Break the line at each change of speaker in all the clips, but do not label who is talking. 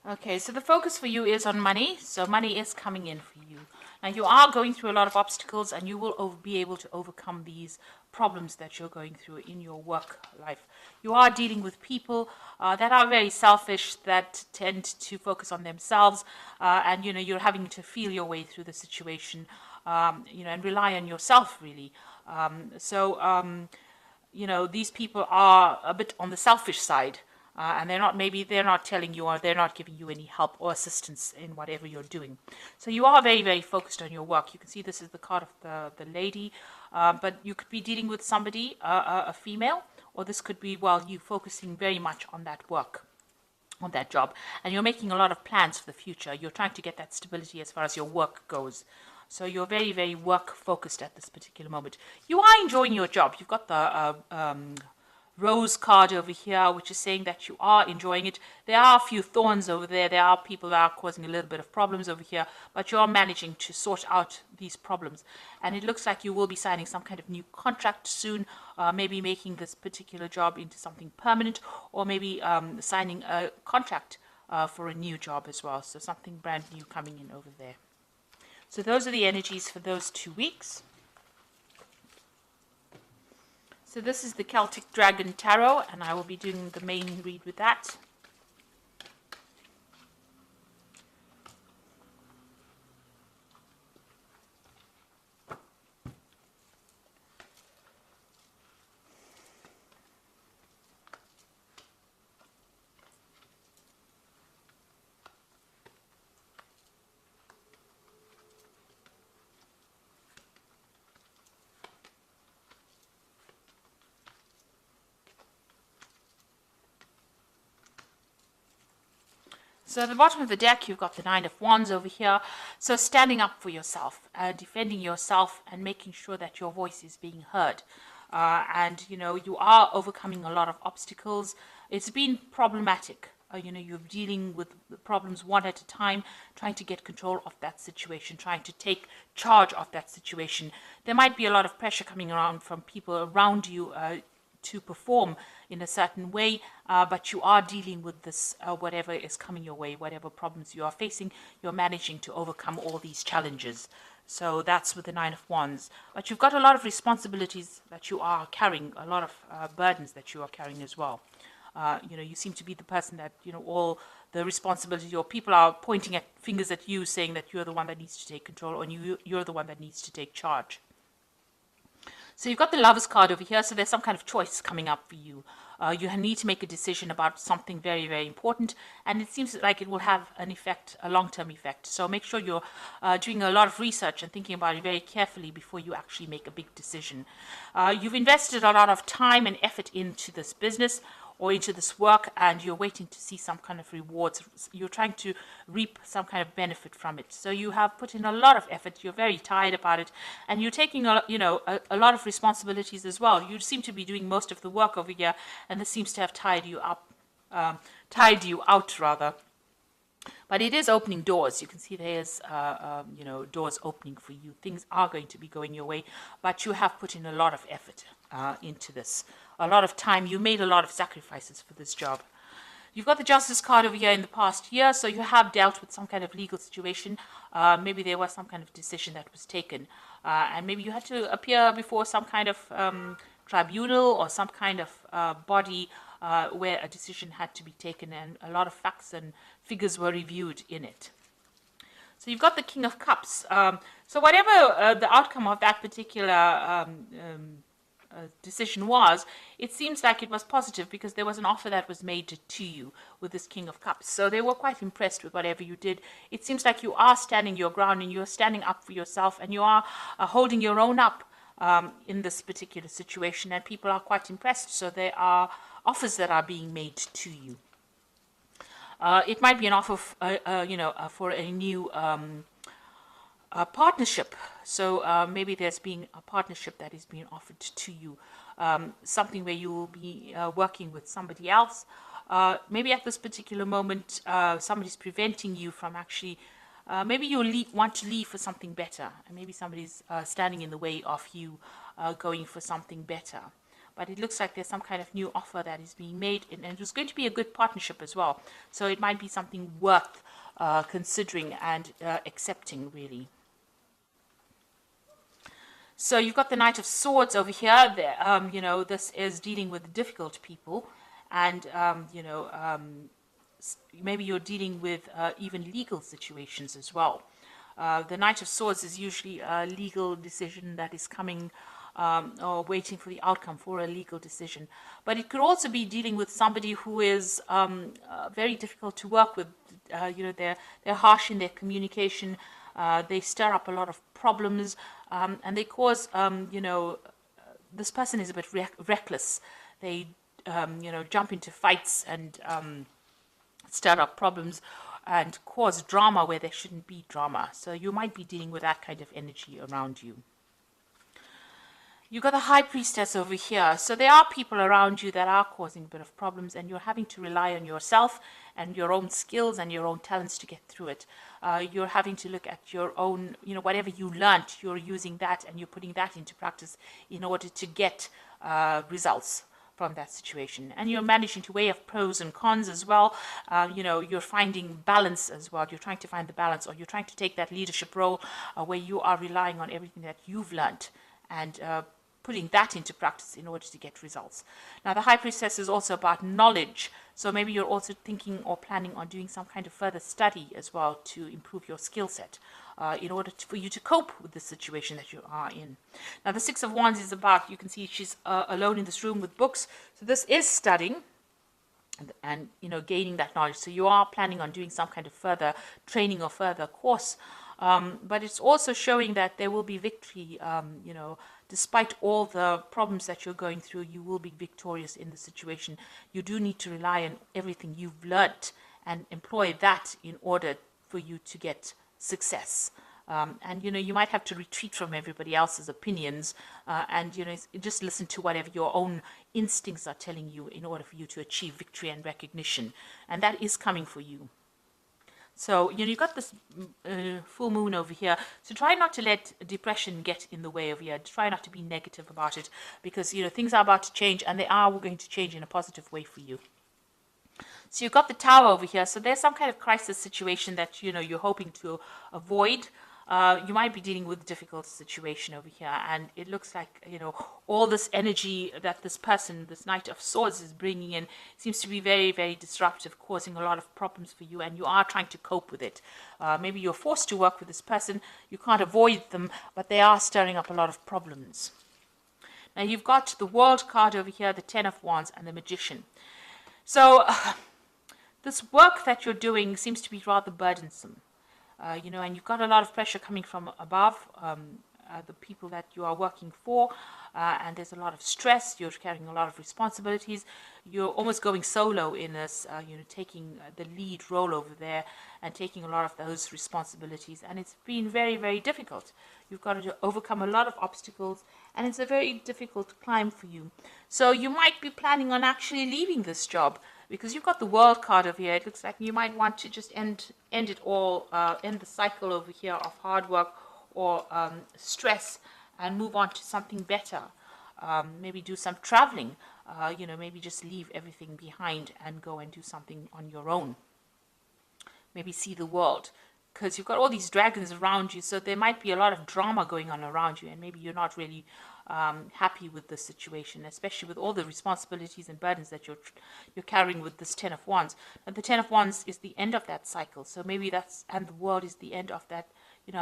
Okay, so the focus for you is on money. So money is coming in for you. Now you are going through a lot of obstacles, and you will be able to overcome these problems that you're going through in your work life. You are dealing with people that are very selfish, that tend to focus on themselves, and you're having to feel your way through the situation, and rely on yourself really. These people are a bit on the selfish side, and they're not telling you, or they're not giving you any help or assistance in whatever you're doing. So you are very, very focused on your work. You can see this is the card of the lady, but you could be dealing with somebody, a female, or this could be, well, you focusing very much on that work, on that job, and you're making a lot of plans for the future. You're trying to get that stability as far as your work goes. So you're very, very work focused at this particular moment. You are enjoying your job. You've got the rose card over here, which is saying that you are enjoying it. There are a few thorns over there. There are people that are causing a little bit of problems over here, but you're managing to sort out these problems. And it looks like you will be signing some kind of new contract soon, maybe making this particular job into something permanent, or maybe signing a contract for a new job as well. So something brand new coming in over there. So those are the energies for those 2 weeks. So this is the Celtic Dragon Tarot, and I will be doing the main read with that. So at the bottom of the deck, you've got the Nine of Wands over here. So standing up for yourself, defending yourself, and making sure that your voice is being heard. You are overcoming a lot of obstacles. It's been problematic. You're dealing with the problems one at a time, trying to get control of that situation, trying to take charge of that situation. There might be a lot of pressure coming around from people around you to perform in a certain way, but you are dealing with this, whatever is coming your way, whatever problems you are facing, you're managing to overcome all these challenges. So that's with the Nine of Wands. But you've got a lot of responsibilities that you are carrying, a lot of burdens that you are carrying as well. You seem to be the person that, all the responsibility, or people are pointing at fingers at you, saying that you're the one that needs to take control, or you're the one that needs to take charge. So you've got the Lovers card over here, so there's some kind of choice coming up for you. You need to make a decision about something very, very important, and it seems like it will have an effect, a long-term effect. So make sure you're doing a lot of research and thinking about it very carefully before you actually make a big decision. You've invested a lot of time and effort into this business or into this work, and you're waiting to see some kind of rewards. You're trying to reap some kind of benefit from it. So you have put in a lot of effort. You're very tired about it, and you're taking a lot of responsibilities as well. You seem to be doing most of the work over here, and this seems to have tired you out rather. But it is opening doors. You can see there's, doors opening for you. Things are going to be going your way, but you have put in a lot of effort into this. A lot of time. You made a lot of sacrifices for this job. You've got the Justice card over here in the past year, so you have dealt with some kind of legal situation. Maybe there was some kind of decision that was taken, and maybe you had to appear before some kind of tribunal or some kind of body where a decision had to be taken, and a lot of facts and figures were reviewed in it. So you've got the King of Cups. So whatever the outcome of that particular decision was, it seems like it was positive, because there was an offer that was made to you with this King of Cups. So they were quite impressed with whatever you did. It seems like you are standing your ground, and you're standing up for yourself, and you are holding your own up in this particular situation, and people are quite impressed. So there are offers that are being made to you. It might be an offer for a new partnership. So maybe there's been a partnership that is being offered to you, something where you will be working with somebody else. Maybe at this particular moment, somebody's preventing you from actually, maybe you want to leave for something better, and maybe somebody's standing in the way of you going for something better. but it looks like there's some kind of new offer that is being made, and it's going to be a good partnership as well. So it might be something worth considering and accepting, really. So you've got the Knight of Swords over here. This is dealing with difficult people, and maybe you're dealing with even legal situations as well. The Knight of Swords is usually a legal decision that is coming or waiting for the outcome for a legal decision. But it could also be dealing with somebody who is very difficult to work with. They're harsh in their communication. They stir up a lot of problems, and they cause, this person is a bit reckless. They, jump into fights and stir up problems and cause drama where there shouldn't be drama. So you might be dealing with that kind of energy around you. You've got the High Priestess over here. So there are people around you that are causing a bit of problems, and you're having to rely on yourself and your own skills and your own talents to get through it. You're having to look at your own, whatever you learnt, you're using that and you're putting that into practice in order to get results from that situation. And you're managing to weigh up pros and cons as well. You're finding balance as well. You're trying to find the balance, or you're trying to take that leadership role where you are relying on everything that you've learnt and putting that into practice in order to get results. Now, the High Priestess is also about knowledge. So maybe you're also thinking or planning on doing some kind of further study as well to improve your skill set in order for you to cope with the situation that you are in. Now, the Six of Wands is about, you can see she's alone in this room with books. So this is studying and gaining that knowledge. So you are planning on doing some kind of further training or further course. But it's also showing that there will be victory, despite all the problems that you're going through, you will be victorious in the situation. You do need to rely on everything you've learnt and employ that in order for you to get success. And you might have to retreat from everybody else's opinions and just listen to whatever your own instincts are telling you in order for you to achieve victory and recognition. And that is coming for you. So, you've got this full moon over here. So try not to let depression get in the way over here. Try not to be negative about it, because, things are about to change, and they are going to change in a positive way for you. So you've got the Tower over here. So there's some kind of crisis situation that, you're hoping to avoid. You might be dealing with a difficult situation over here, and it looks like, all this energy that this person, this Knight of Swords, is bringing in seems to be very, very disruptive, causing a lot of problems for you, and you are trying to cope with it. Maybe you're forced to work with this person. You can't avoid them, but they are stirring up a lot of problems. Now, you've got the World card over here, the Ten of Wands, and the Magician. So this work that you're doing seems to be rather burdensome. And you've got a lot of pressure coming from above, the people that you are working for, and there's a lot of stress. You're carrying a lot of responsibilities. You're almost going solo in this, taking the lead role over there and taking a lot of those responsibilities. And it's been very, very difficult. You've got to overcome a lot of obstacles, and it's a very difficult climb for you. So you might be planning on actually leaving this job, because you've got the World card over here. It looks like you might want to just end it all, end the cycle over here of hard work or stress, and move on to something better. Maybe do some traveling, maybe just leave everything behind and go and do something on your own. Maybe see the world, because you've got all these dragons around you, so there might be a lot of drama going on around you, and maybe you're not really happy with the situation, especially with all the responsibilities and burdens that you're carrying with this Ten of Wands. And the Ten of Wands is the end of that cycle, so maybe and the world is the end of that,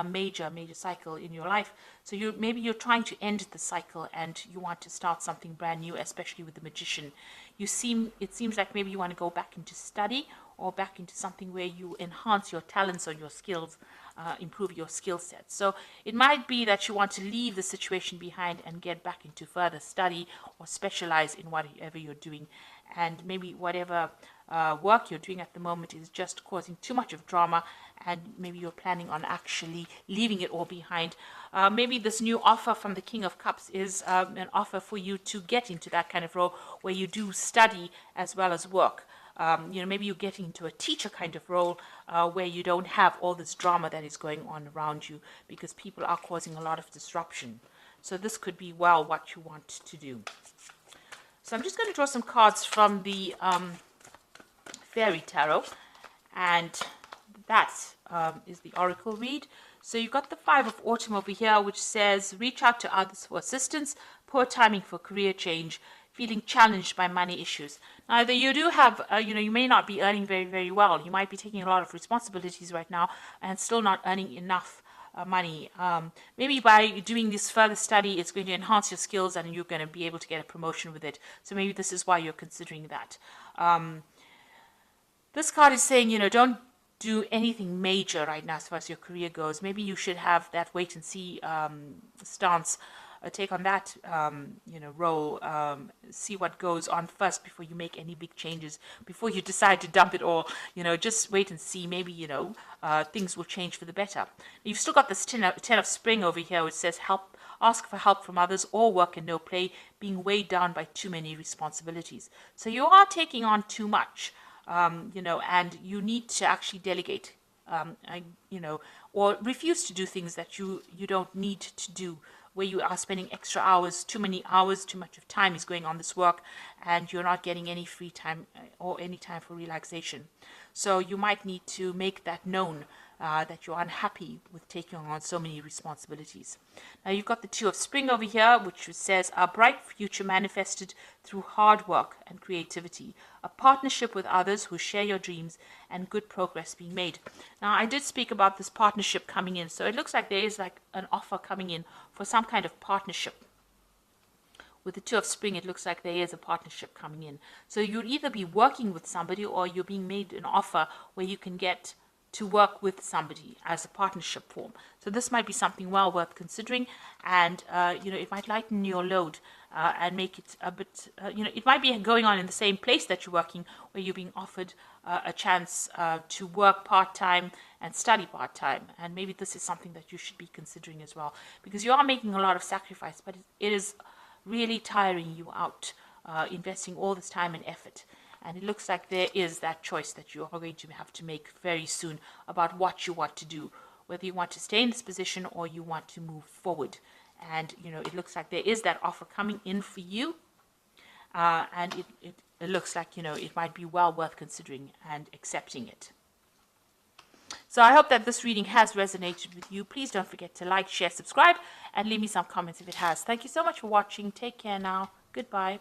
major cycle in your life. So maybe you're trying to end the cycle and you want to start something brand new, especially with the Magician. It seems like maybe you want to go back into study or back into something where you enhance your talents or your skills, improve your skill set. So it might be that you want to leave the situation behind and get back into further study or specialize in whatever you're doing. And maybe whatever work you're doing at the moment is just causing too much of drama, and maybe you're planning on actually leaving it all behind. Maybe this new offer from the King of Cups is an offer for you to get into that kind of role where you do study as well as work. Maybe you're getting into a teacher kind of role where you don't have all this drama that is going on around you, because people are causing a lot of disruption. So this could be what you want to do. So I'm just going to draw some cards from the Fairy Tarot, and that is the Oracle read. So you've got the Five of Autumn over here, which says, reach out to others for assistance, poor timing for career change, feeling challenged by money issues. Now, you do have, you may not be earning very, very well. You might be taking a lot of responsibilities right now and still not earning enough money. Maybe by doing this further study, it's going to enhance your skills and you're going to be able to get a promotion with it. So maybe this is why you're considering that. This card is saying, don't do anything major right now as far as your career goes. Maybe you should have that wait and see stance, take on that, role, see what goes on first before you make any big changes, before you decide to dump it all. Just wait and see. Maybe, things will change for the better. You've still got this ten of Spring over here, which says help. Ask for help from others, or work and no play, being weighed down by too many responsibilities. So you are taking on too much. And you need to actually delegate, or refuse to do things that you don't need to do, where you are spending extra hours, too many hours, too much of time is going on this work, and you're not getting any free time or any time for relaxation. So you might need to make that known, that you're unhappy with taking on so many responsibilities. Now you've got the Two of Spring over here, which says a bright future manifested through hard work and creativity, a partnership with others who share your dreams, and good progress being made. Now I did speak about this partnership coming in, so it looks like there is like an offer coming in for some kind of partnership. With the Two of Spring, it looks like there is a partnership coming in. So you'll either be working with somebody, or you're being made an offer where you can get to work with somebody as a partnership form. So this might be something well worth considering, and it might lighten your load and make it a bit, it might be going on in the same place that you're working, where you're being offered a chance to work part-time and study part-time. And maybe this is something that you should be considering as well, because you are making a lot of sacrifice, but it is really tiring you out, investing all this time and effort. And it looks like there is that choice that you are going to have to make very soon about what you want to do, whether you want to stay in this position or you want to move forward. And, it looks like there is that offer coming in for you. And it looks like, it might be well worth considering and accepting it. So I hope that this reading has resonated with you. Please don't forget to like, share, subscribe, and leave me some comments if it has. Thank you so much for watching. Take care now. Goodbye.